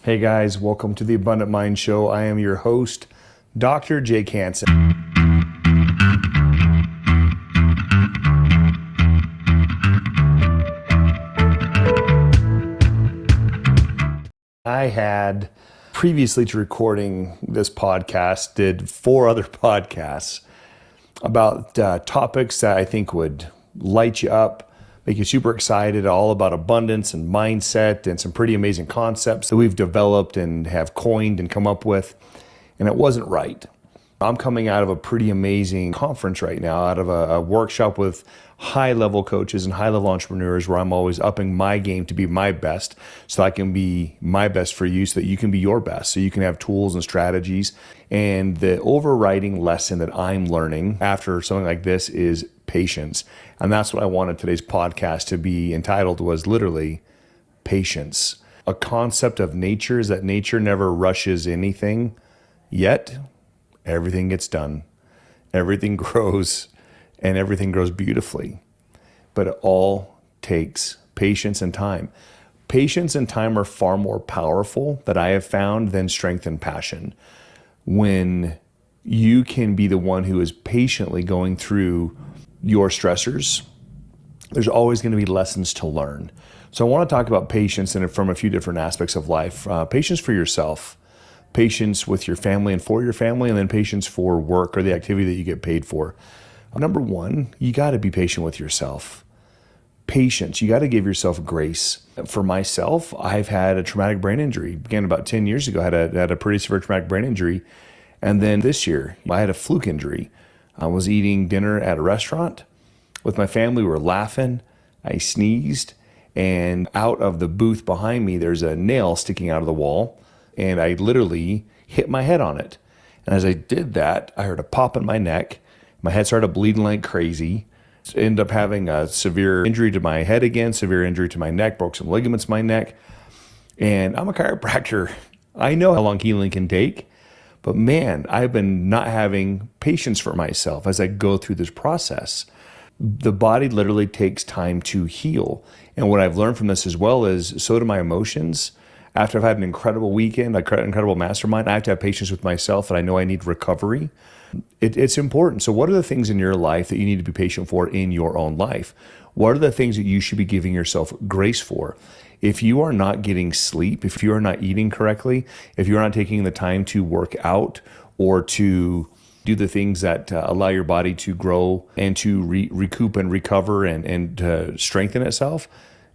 Hey guys, welcome to the Abundant Mind Show. I am your host, Dr. Jake Hansen. I had previously to recording this podcast, did 4 other podcasts about topics that I think would light you up, make you super excited, all about abundance and mindset and some pretty amazing concepts that we've developed and have coined and come up with. And it wasn't right. I'm coming out of a pretty amazing conference right now, out of a workshop with high-level coaches and high-level entrepreneurs where I'm always upping my game to be my best so I can be my best for you so that you can be your best, so you can have tools and strategies. And the overriding lesson that I'm learning after something like this is patience. And that's what I wanted today's podcast to be entitled, was literally patience. A concept of nature is that nature never rushes anything, yet everything gets done. Everything grows, and everything grows beautifully. But it all takes patience and time. Patience and time are far more powerful, that I have found, than strength and passion. When you can be the one who is patiently going through your stressors, there's always going to be lessons to learn. So I want to talk about patience and from a few different aspects of life. Patience for yourself, patience with your family and for your family, and then patience for work or the activity that you get paid for. Number one, you got to be patient with yourself. Patience, you got to give yourself grace. For myself, I've had a traumatic brain injury. Began about 10 years ago. I had a pretty severe traumatic brain injury. And then this year, I had a fluke injury. I was eating dinner at a restaurant with my family. We were laughing. I sneezed, and out of the booth behind me, there's a nail sticking out of the wall, and I literally hit my head on it. And as I did that, I heard a pop in my neck. My head started bleeding like crazy. Ended up having a severe injury to my head again, severe injury to my neck, broke some ligaments in my neck. And I'm a chiropractor. I know how long healing can take. But man, I've been not having patience for myself as I go through this process. The body literally takes time to heal. And what I've learned from this as well is, so do my emotions. After I've had an incredible weekend, an incredible mastermind, I have to have patience with myself, and I know I need recovery. It's important. So what are the things in your life that you need to be patient for in your own life? What are the things that you should be giving yourself grace for? If you are not getting sleep, if you are not eating correctly, if you're not taking the time to work out or to do the things that allow your body to grow and to recoup and recover and to strengthen itself,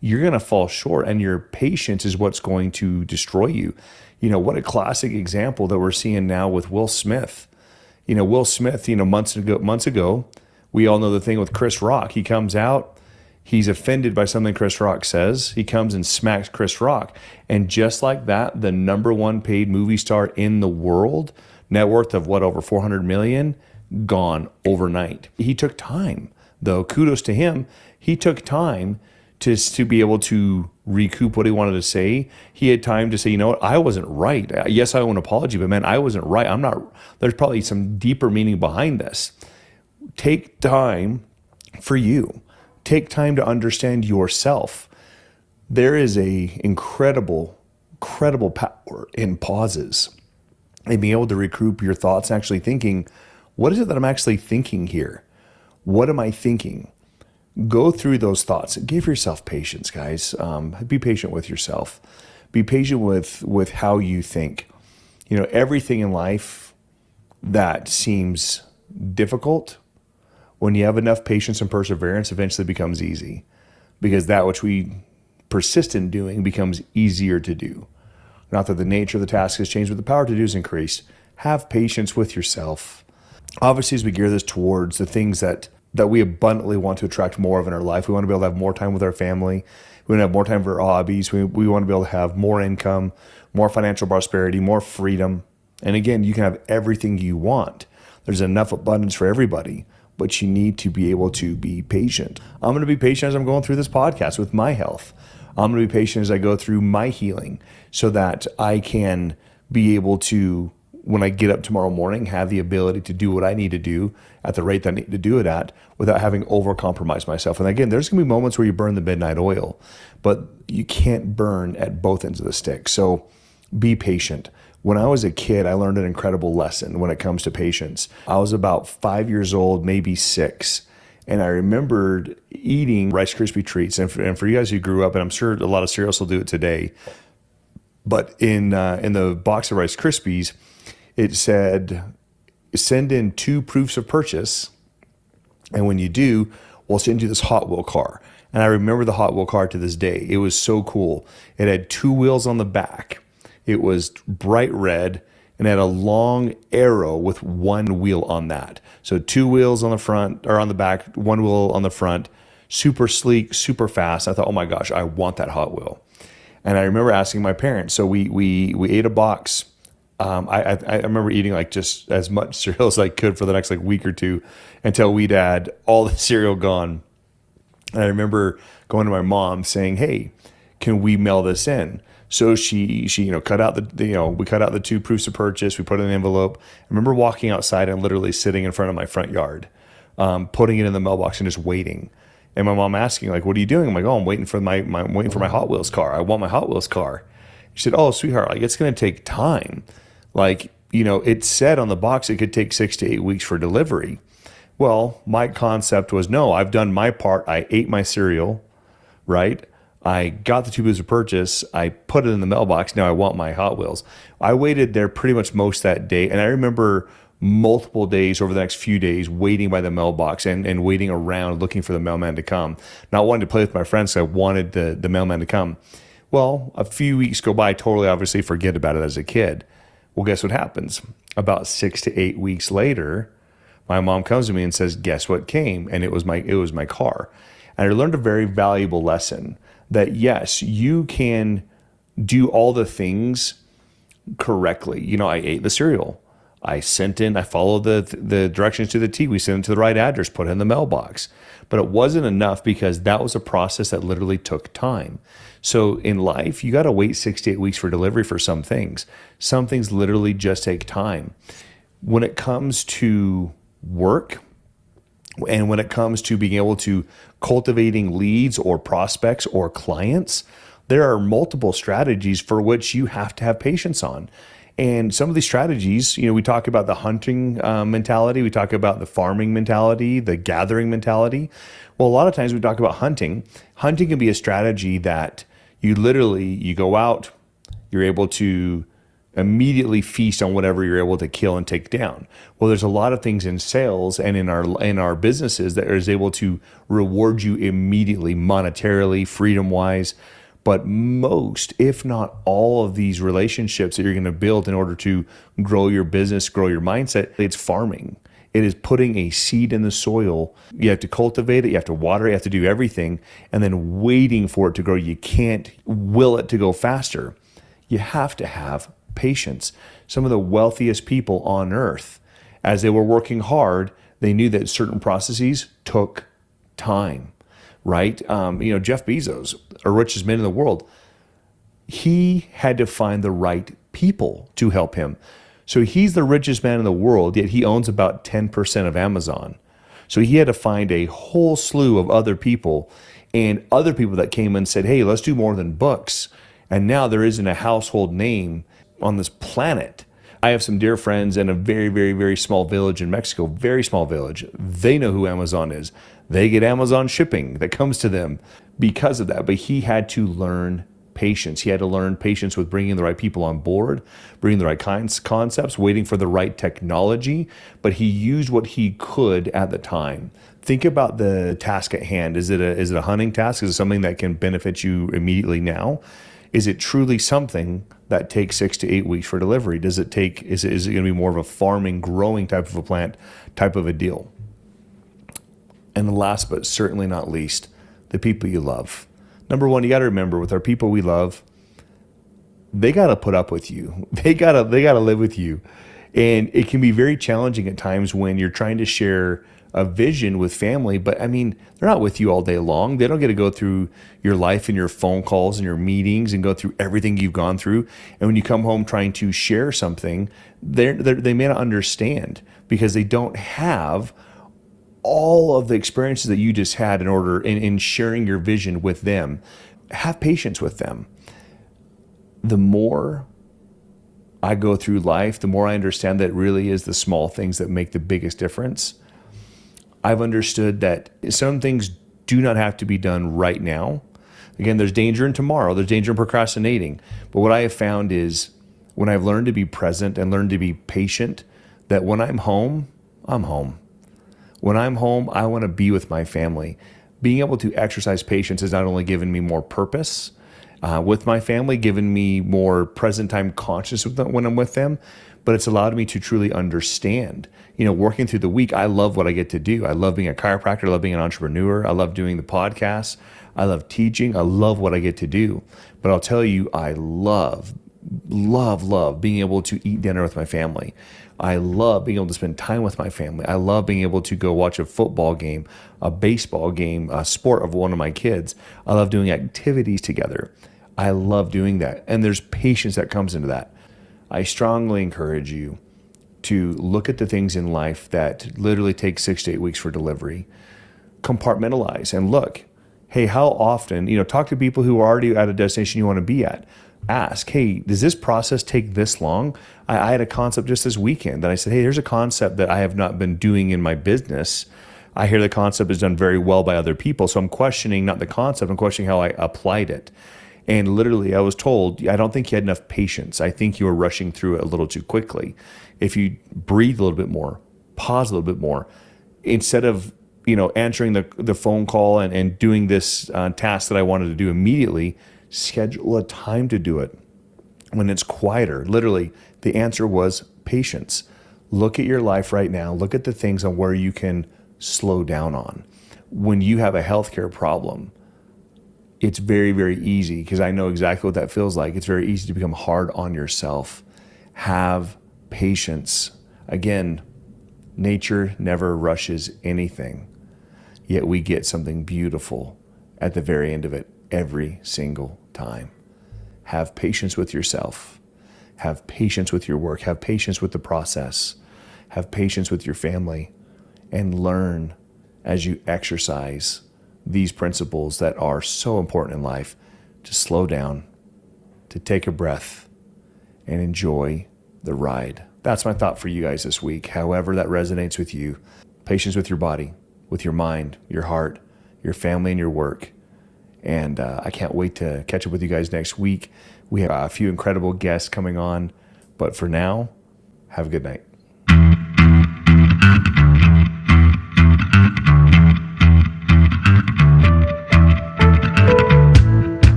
you're going to fall short, and your patience is what's going to destroy you. You know, what a classic example that we're seeing now with Will Smith. You know, Will Smith, months ago, we all know the thing with Chris Rock. He comes out, he's offended by something Chris Rock says. He comes and smacks Chris Rock. And just like that, the #1 paid movie star in the world, net worth of over 400 million, gone overnight. He took time, though. Kudos to him. He took time to be able to recoup what he wanted to say. He had time to say, you know what, I wasn't right. Yes, I owe an apology, but man, I wasn't right. There's probably some deeper meaning behind this. Take time for you. Take time to understand yourself. There is a incredible power in pauses and being able to recoup your thoughts, actually thinking, what is it that I'm actually thinking here? What am I thinking? Go through those thoughts. Give yourself patience, guys. Be patient with yourself. Be patient with how you think. You know, everything in life that seems difficult, when you have enough patience and perseverance, eventually becomes easy, because that which we persist in doing becomes easier to do. Not that the nature of the task has changed, but the power to do is increased. Have patience with yourself. Obviously, as we gear this towards the things that we abundantly want to attract more of in our life, we want to be able to have more time with our family. We want to have more time for our hobbies. We want to be able to have more income, more financial prosperity, more freedom. And again, you can have everything you want. There's enough abundance for everybody, but you need to be able to be patient. I'm going to be patient as I'm going through this podcast with my health. I'm going to be patient as I go through my healing so that I can be able to, when I get up tomorrow morning, have the ability to do what I need to do at the rate that I need to do it at without having over-compromised myself. And again, there's going to be moments where you burn the midnight oil, but you can't burn at both ends of the stick. So Be patient. When I was a kid, I learned an incredible lesson when it comes to patience. I was about 5 years old, maybe 6. And I remembered eating Rice Krispie treats. And for you guys who grew up, and I'm sure a lot of cereals will do it today, but in the box of Rice Krispies, it said, send in 2 proofs of purchase. And when you do, we'll send you this Hot Wheel car. And I remember the Hot Wheel car to this day. It was so cool. It had 2 wheels on the back. It was bright red and had a long arrow with 1 wheel on that. So 2 wheels on the front or on the back, 1 wheel on the front, super sleek, super fast. I thought, oh my gosh, I want that Hot Wheel. And I remember asking my parents. So we ate a box. I remember eating like just as much cereal as I could for the next like week or two until we'd had all the cereal gone. And I remember going to my mom saying, hey, can we mail this in? So she cut out we cut out the 2 proofs of purchase. We put it in an envelope. I remember walking outside and literally sitting in front of my front yard, putting it in the mailbox and just waiting. And my mom asking like, what are you doing? I'm like, oh, I'm waiting for my Hot Wheels car. I want my Hot Wheels car. She said, oh, sweetheart, like it's going to take time. Like, it said on the box, it could take 6 to 8 weeks for delivery. Well, my concept was, no, I've done my part. I ate my cereal, right? I got the 2 proofs of purchase. I put it in the mailbox. Now I want my Hot Wheels. I waited there pretty much most that day. And I remember multiple days over the next few days waiting by the mailbox and waiting around looking for the mailman to come. Not wanting to play with my friends because I wanted the mailman to come. Well, a few weeks go by, totally obviously forget about it as a kid. Well, guess what happens? About 6 to 8 weeks later, my mom comes to me and says, guess what came? And it was my car. And I learned a very valuable lesson that yes, you can do all the things correctly. I ate the cereal. I followed the directions to the T. We sent it to the right address, put it in the mailbox. But it wasn't enough because that was a process that literally took time. So in life, you got to wait 6 to 8 weeks for delivery for some things. Some things literally just take time. When it comes to work, and when it comes to being able to cultivating leads or prospects or clients, there are multiple strategies for which you have to have patience on. And some of these strategies, we talk about the hunting mentality, we talk about the farming mentality, the gathering mentality. Well, a lot of times we talk about hunting. Hunting can be a strategy that you go out, you're able to immediately feast on whatever you're able to kill and take down. Well, there's a lot of things in sales and in our businesses that is able to reward you immediately, monetarily, freedom-wise. But most, if not all of these relationships that you're going to build in order to grow your business, grow your mindset, it's farming. It is putting a seed in the soil. You have to cultivate it, you have to water it, you have to do everything, and then waiting for it to grow. You can't will it to go faster. You have to have patience. Some of the wealthiest people on earth, as they were working hard, they knew that certain processes took time, right? Jeff Bezos, the richest man in the world, he had to find the right people to help him. So he's the richest man in the world, yet he owns about 10% of Amazon. So he had to find a whole slew of other people and other people that came and said, hey, let's do more than books. And now there isn't a household name on this planet. I have some dear friends in a very, very, very small village in Mexico, very small village. They know who Amazon is. They get Amazon shipping that comes to them because of that. But he had to learn patience. He had to learn patience with bringing the right people on board, bringing the right concepts, waiting for the right technology. But he used what he could at the time. Think about the task at hand. Is it a hunting task? Is it something that can benefit you immediately now? Is it truly something that takes 6 to 8 weeks for delivery? Is it going to be more of a farming, growing type of a plant, type of a deal? And last but certainly not least, the people you love. Number one, you got to remember with our people we love, they got to put up with you. They got to live with you. And it can be very challenging at times when you're trying to share a vision with family, but they're not with you all day long. They don't get to go through your life and your phone calls and your meetings and go through everything you've gone through. And when you come home trying to share something, they may not understand because they don't have all of the experiences that you just had in sharing your vision with them. Have patience with them. The more I go through life, the more I understand that it really is the small things that make the biggest difference. I've understood that some things do not have to be done right now. Again, there's danger in tomorrow, there's danger in procrastinating. But what I have found is when I've learned to be present and learned to be patient, that when I'm home, I'm home. When I'm home, I want to be with my family. Being able to exercise patience has not only given me more purpose with my family, given me more present time consciousness with them when I'm with them, but it's allowed me to truly understand. Working through the week, I love what I get to do. I love being a chiropractor. I love being an entrepreneur. I love doing the podcast. I love teaching. I love what I get to do. But I'll tell you, I love being able to eat dinner with my family. I love being able to spend time with my family. I love being able to go watch a football game, a baseball game, a sport of one of my kids. I love doing activities together. I love doing that. And there's patience that comes into that. I strongly encourage you to look at the things in life that literally take 6 to 8 weeks for delivery. Compartmentalize and look, hey, how often, talk to people who are already at a destination you want to be at. Ask, hey, does this process take this long? I had a concept just this weekend that I said, hey, there's a concept that I have not been doing in my business. I hear the concept is done very well by other people. So I'm questioning not the concept, I'm questioning how I applied it. And literally I was told, I don't think you had enough patience. I think you were rushing through it a little too quickly. If you breathe a little bit more, pause a little bit more, instead of answering the phone call and doing this task that I wanted to do immediately, schedule a time to do it when it's quieter. Literally, the answer was patience. Look at your life right now. Look at the things on where you can slow down on. When you have a healthcare problem, it's very, very easy, because I know exactly what that feels like. It's very easy to become hard on yourself. Have patience. Again, nature never rushes anything, yet we get something beautiful at the very end of it every single time. Have patience with yourself. Have patience with your work. Have patience with the process. Have patience with your family, and learn as you exercise these principles that are so important in life to slow down, to take a breath, and enjoy the ride. That's my thought for you guys this week. However that resonates with you. Patience with your body, with your mind, your heart, your family, and your work. And I can't wait to catch up with you guys next week. We have a few incredible guests coming on. But for now, have a good night.